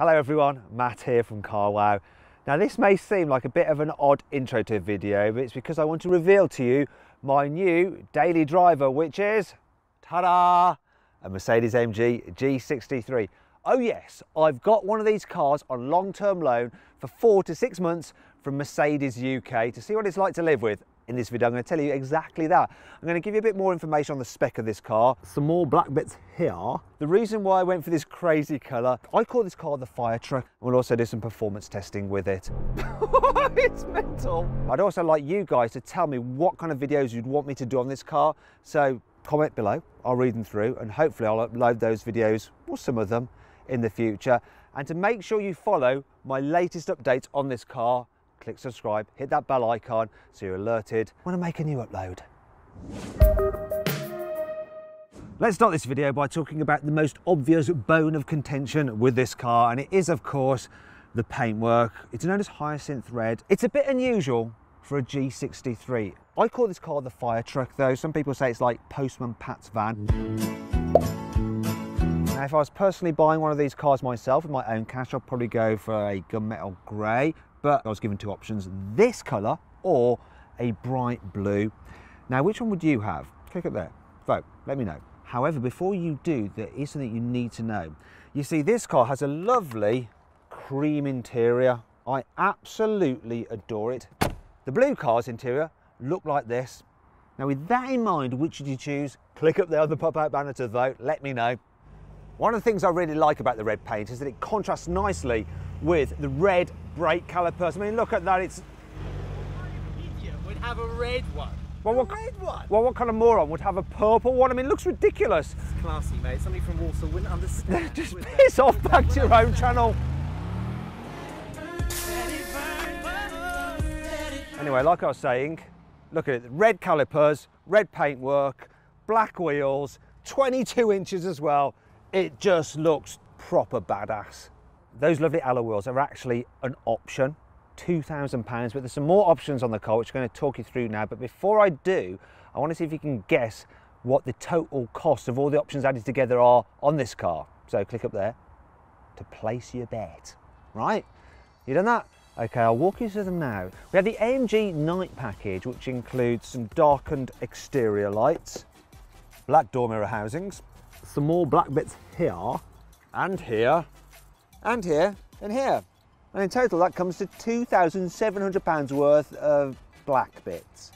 Hello everyone, Matt here from carwow. Now this may seem like a bit of an odd intro to a video, but it's because I want to reveal to you my new daily driver, which is, ta-da, a Mercedes-AMG G63. Oh yes, I've got one of these cars on long-term loan for 4 to 6 months from Mercedes UK to see what it's like to live with. In this video I'm going to tell you exactly that. I'm going to give you a bit more information on the spec of this car, some more black bits here, the reason why I went for this crazy colour. I call this car the fire truck. We'll also do some performance testing with it. It's mental. I'd also like you guys to tell me what kind of videos you'd want me to do on this car, so comment below, I'll read them through and hopefully I'll upload those videos, or some of them, in the future. And to make sure you follow my latest updates on this car, click subscribe, hit that bell icon so you're alerted when I make a new upload. Let's start this video by talking about the most obvious bone of contention with this car, and it is of course the paintwork. It's known as hyacinth red. It's a bit unusual for a G63. I call this car the fire truck though. Some people say it's like Postman Pat's van. Now if I was personally buying one of these cars myself with my own cash, I'd probably go for a gunmetal grey. But I was given two options, this colour or a bright blue. Now, which one would you have? Click up there, vote, let me know. However, before you do, there is something you need to know. You see, this car has a lovely cream interior. I absolutely adore it. The blue car's interior look like this. Now, with that in mind, which did you choose? Click up there on the pop-out banner to vote, let me know. One of the things I really like about the red paint is that it contrasts nicely with the red brake calipers. I mean, look at that, it's... Idiot would have a red one. Well, what kind of moron would have a purple one? I mean, it looks ridiculous. It's classy, mate. Somebody from Warsaw wouldn't understand. Just piss off back to your own channel. Anyway, like I was saying, look at it. Red calipers, red paintwork, black wheels, 22 inches as well. It just looks proper badass. Those lovely alloy wheels are actually an option, £2,000, but there's some more options on the car which I'm going to talk you through now. But before I do, I want to see if you can guess what the total cost of all the options added together are on this car. So click up there to place your bet. Right, you done that? Okay, I'll walk you through them now. We have the AMG night package, which includes some darkened exterior lights, black door mirror housings, some more black bits here, and here, and here, and here. And in total that comes to £2,700 worth of black bits.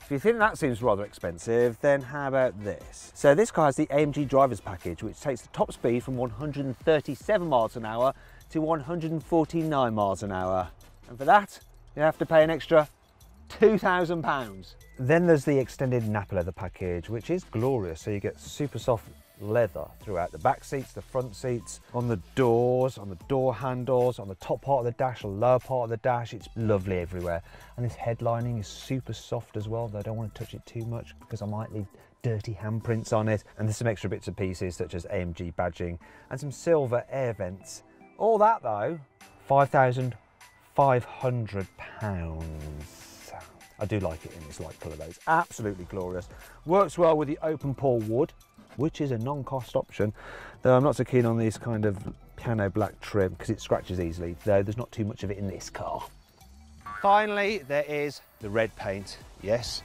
If you think that seems rather expensive, then how about this? So this car has the AMG driver's package, which takes the top speed from 137 miles an hour to 149 miles an hour. And for that, you have to pay an extra £2,000. Then there's the extended Napa leather package, which is glorious. So you get super soft leather throughout the back seats, the front seats, on the doors, on the door handles, on the top part of the dash, the lower part of the dash. It's lovely everywhere. And this headlining is super soft as well, though I don't want to touch it too much because I might leave dirty handprints on it. And there's some extra bits and pieces such as AMG badging and some silver air vents. All that though, £5,500. I do like it in this light colour though, it's absolutely glorious. Works well with the open pore wood, which is a non-cost option, though I'm not so keen on this kind of piano black trim because it scratches easily, though there's not too much of it in this car. Finally, there is the red paint. Yes,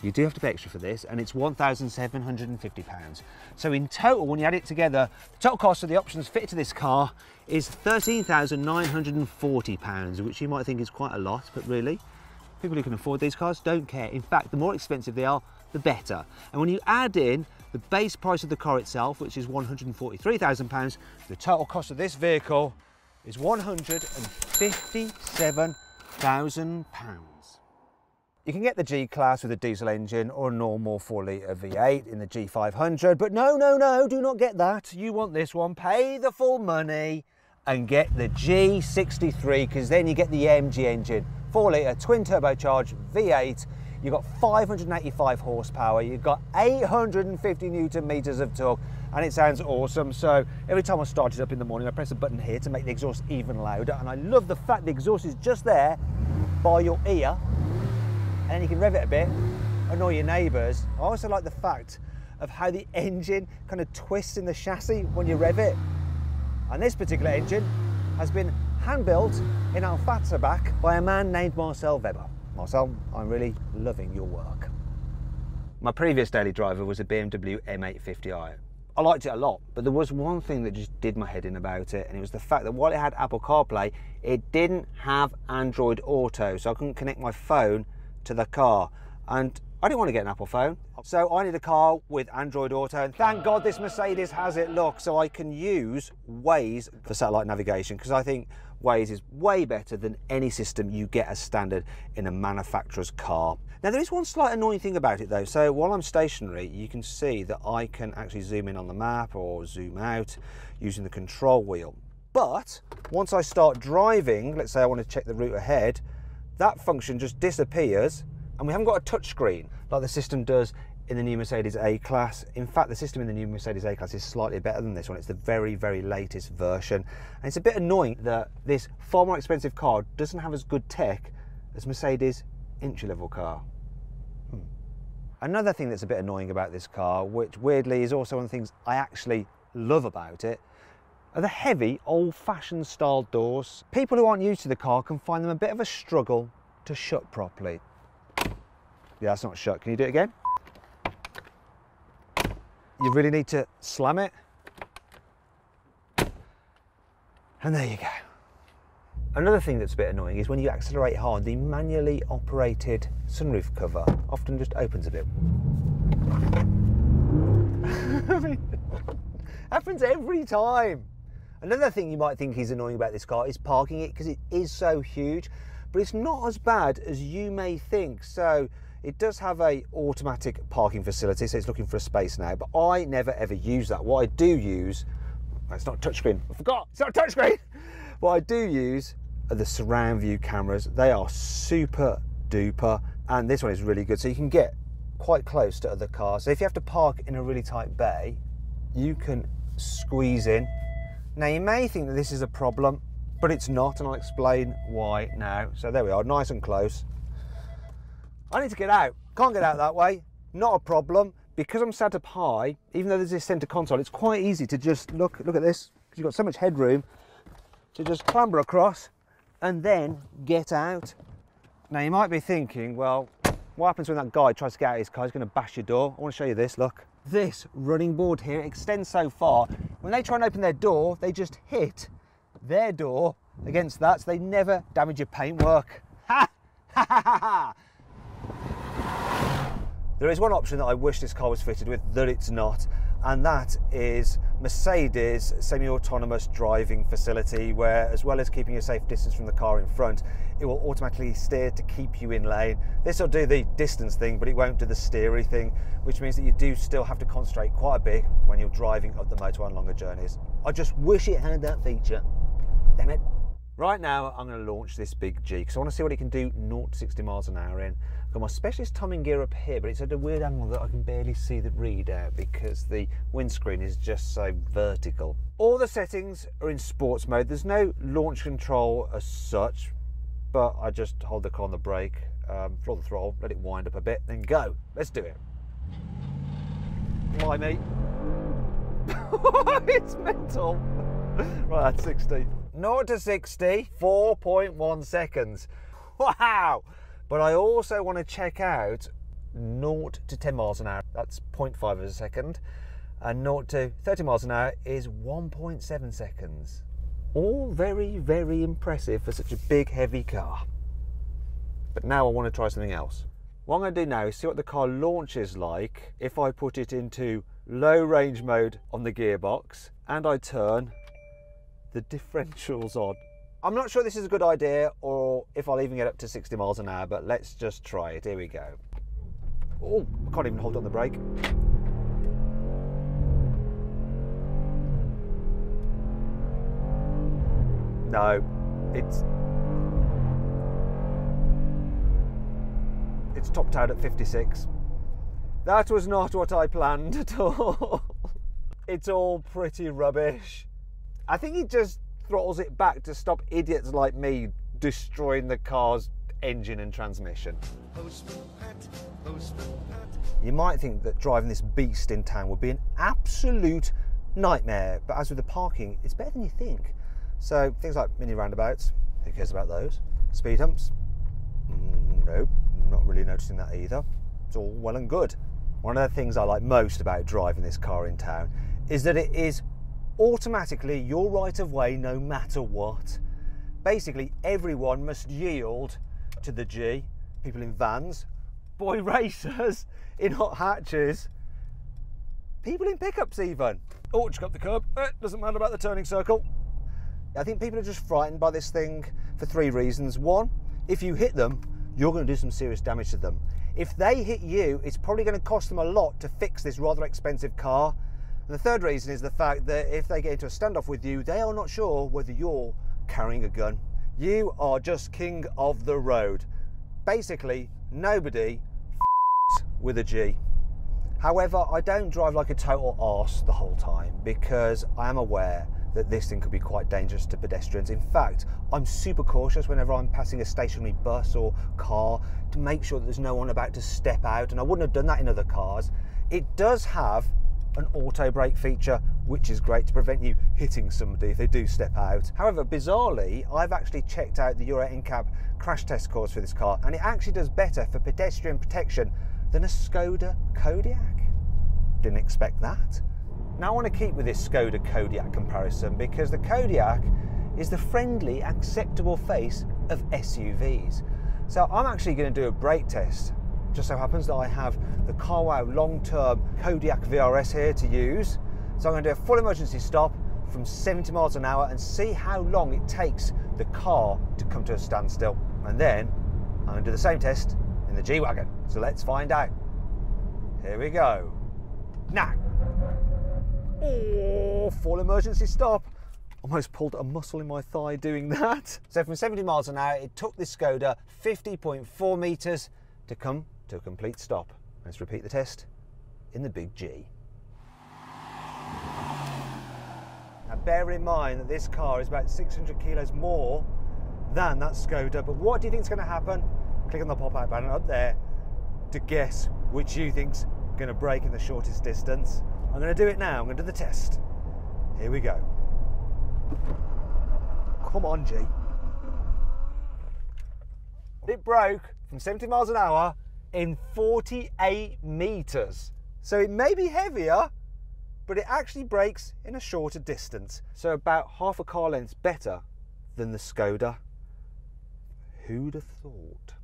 you do have to pay extra for this, and it's £1,750. So in total, when you add it together, the total cost of the options fitted to this car is £13,940, which you might think is quite a lot, but really, people who can afford these cars don't care. In fact, the more expensive they are, the better. And when you add in the base price of the car itself, which is £143,000, the total cost of this vehicle is £157,000. You can get the G-Class with a diesel engine or a normal 4-litre V8 in the G500, but no, do not get that. You want this one, pay the full money and get the G63, because then you get the AMG engine, 4-litre twin turbocharged V8. You've got 585 horsepower, you've got 850 Newton meters of torque, and it sounds awesome. So every time I start it up in the morning, I press a button here to make the exhaust even louder, and I love the fact the exhaust is just there by your ear, and then you can rev it a bit, annoy your neighbours. I also like the fact of how the engine kind of twists in the chassis when you rev it. And this particular engine has been hand-built in Alphatzerbach by a man named Marcel Weber. Marcel, I'm really loving your work. My previous daily driver was a BMW M850i. I liked it a lot, but there was one thing that just did my head in about it, and it was the fact that while it had Apple CarPlay, it didn't have Android Auto, so I couldn't connect my phone to the car. And I didn't want to get an Apple phone, so I need a car with Android Auto, and thank God this Mercedes has it, look, so I can use Waze for satellite navigation, because I think Waze is way better than any system you get as standard in a manufacturer's car. Now there is one slight annoying thing about it though, so while I'm stationary you can see that I can actually zoom in on the map or zoom out using the control wheel. But once I start driving, let's say I want to check the route ahead, that function just disappears and we haven't got a touch screen like the system does in the new Mercedes A-Class. In fact, the system in the new Mercedes A-Class is slightly better than this one. It's the very, very latest version. And it's a bit annoying that this far more expensive car doesn't have as good tech as Mercedes' entry-level car. Another thing that's a bit annoying about this car, which weirdly is also one of the things I actually love about it, are the heavy, old-fashioned style doors. People who aren't used to the car can find them a bit of a struggle to shut properly. Yeah, that's not shut. Can you do it again? You really need to slam it. And there you go. Another thing that's a bit annoying is when you accelerate hard, the manually operated sunroof cover often just opens a bit. I mean, happens every time. Another thing you might think is annoying about this car is parking it, because it is so huge, but it's not as bad as you may think. So it does have a automatic parking facility, so it's looking for a space now, but I never ever use that. What I do use, it's not a touchscreen, I forgot, it's not a touchscreen. What I do use are the surround view cameras. They are super duper, and this one is really good, so you can get quite close to other cars. So if you have to park in a really tight bay, you can squeeze in. Now you may think that this is a problem, but it's not, and I'll explain why now. So there we are, nice and close. I need to get out, can't get out that way, not a problem. Because I'm sat up high, even though there's this centre console, it's quite easy to just look at this, because you've got so much headroom to just clamber across and then get out. Now you might be thinking, well, what happens when that guy tries to get out of his car? He's going to bash your door. I want to show you this, look. This running board here extends so far, when they try and open their door, they just hit their door against that, so they never damage your paintwork. Ha! Ha ha ha ha! There is one option that I wish this car was fitted with that it's not, and that is Mercedes' semi-autonomous driving facility, where as well as keeping a safe distance from the car in front, it will automatically steer to keep you in lane. This will do the distance thing, but it won't do the steery thing, which means that you do still have to concentrate quite a bit when you're driving up the motorway on longer journeys. I just wish it had that feature. Damn it. Right now, I'm going to launch this big G because I want to see what it can do 0 to 60 miles an hour in. I've got my specialist timing gear up here, but it's at a weird angle that I can barely see the readout because the windscreen is just so vertical. All the settings are in sports mode. There's no launch control as such, but I just hold the car on the brake, floor the throttle, let it wind up a bit, then go. Let's do it. Blimey. It's mental. Right, that's 60. 0 to 60, 4.1 seconds. Wow! But I also want to check out 0 to 10 miles an hour. That's 0.5 of a second. And 0 to 30 miles an hour is 1.7 seconds. All very, very impressive for such a big, heavy car. But now I want to try something else. What I'm going to do now is see what the car launches like if I put it into low range mode on the gearbox and I turn the differentials on. I'm not sure this is a good idea or if I'll even get up to 60 miles an hour, but let's just try it. Here we go. Oh, I can't even hold on the brake. No, it's topped out at 56. That was not what I planned at all. It's all pretty rubbish. I think it just throttles it back to stop idiots like me destroying the car's engine and transmission. You might think that driving this beast in town would be an absolute nightmare. But as with the parking, it's better than you think. So things like mini roundabouts, who cares about those? Speed humps? Nope, not really noticing that either. It's all well and good. One of the things I like most about driving this car in town is that it is automatically your right of way no matter what. Basically, everyone must yield to the G. People in vans, boy racers, in hot hatches, people in pickups even. Oh, just got the curb. Doesn't matter about the turning circle. I think people are just frightened by this thing for 3 reasons. One, if you hit them, you're going to do some serious damage to them. If they hit you, it's probably going to cost them a lot to fix this rather expensive car. And the third reason is the fact that if they get into a standoff with you, they are not sure whether you're carrying a gun. You are just king of the road. Basically, nobody with a G. However, I don't drive like a total arse the whole time because I am aware that this thing could be quite dangerous to pedestrians. In fact, I'm super cautious whenever I'm passing a stationary bus or car to make sure that there's no one about to step out, and I wouldn't have done that in other cars. It does have an auto brake feature, which is great to prevent you hitting somebody if they do step out. However, bizarrely, I've actually checked out the Euro NCAP crash test course for this car, and it actually does better for pedestrian protection than a Skoda Kodiaq. Didn't expect that. Now I want to keep with this Skoda Kodiaq comparison because the Kodiaq is the friendly, acceptable face of SUVs. So I'm actually going to do a brake test. Just so happens that I have the carwow long-term Kodiaq VRS here to use. So I'm going to do a full emergency stop from 70 miles an hour and see how long it takes the car to come to a standstill. And then I'm going to do the same test in the G-Wagon. So let's find out. Here we go. Now. Oh, full emergency stop. Almost pulled a muscle in my thigh doing that. So from 70 miles an hour, it took this Skoda 50.4 meters to come to a complete stop. Let's repeat the test in the big G. Now bear in mind that this car is about 600 kilos more than that Skoda, but what do you think is going to happen? Click on the pop-out button up there to guess which you think's going to brake in the shortest distance. I'm going to do it now. I'm going to do the test. Here we go. Come on, G. It broke from 70 miles an hour in 48 meters. So it may be heavier, but it actually brakes in a shorter distance. So about half a car length better than the Skoda. Who'd have thought?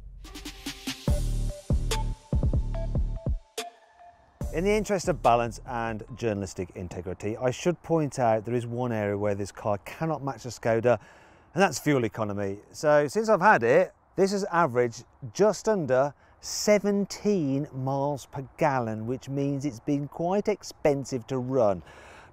In the interest of balance and journalistic integrity, I should point out there is one area where this car cannot match the Skoda, and that's fuel economy. So since I've had it, this has averaged just under 17 miles per gallon, which means it's been quite expensive to run.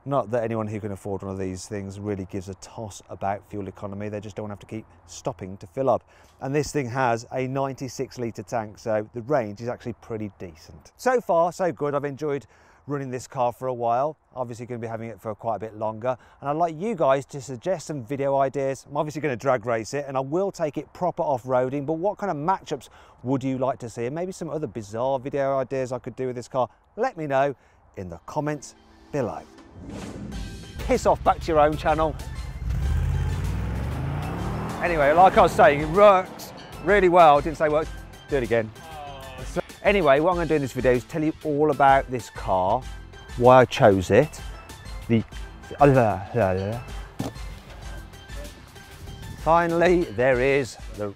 Not that anyone who can afford one of these things really gives a toss about fuel economy, they just don't have to keep stopping to fill up. And this thing has a 96 litre tank, so the range is actually pretty decent. So far, so good. I've enjoyed running this car for a while. Obviously going to be having it for quite a bit longer. And I'd like you guys to suggest some video ideas. I'm obviously going to drag race it and I will take it proper off-roading, but what kind of matchups would you like to see? And maybe some other bizarre video ideas I could do with this car. Let me know in the comments below. Piss off back to your own channel. Anyway, like I was saying, it works really well. Didn't say works, do it again. So, anyway, what I'm going to do in this video is tell you all about this car, why I chose it, finally there is the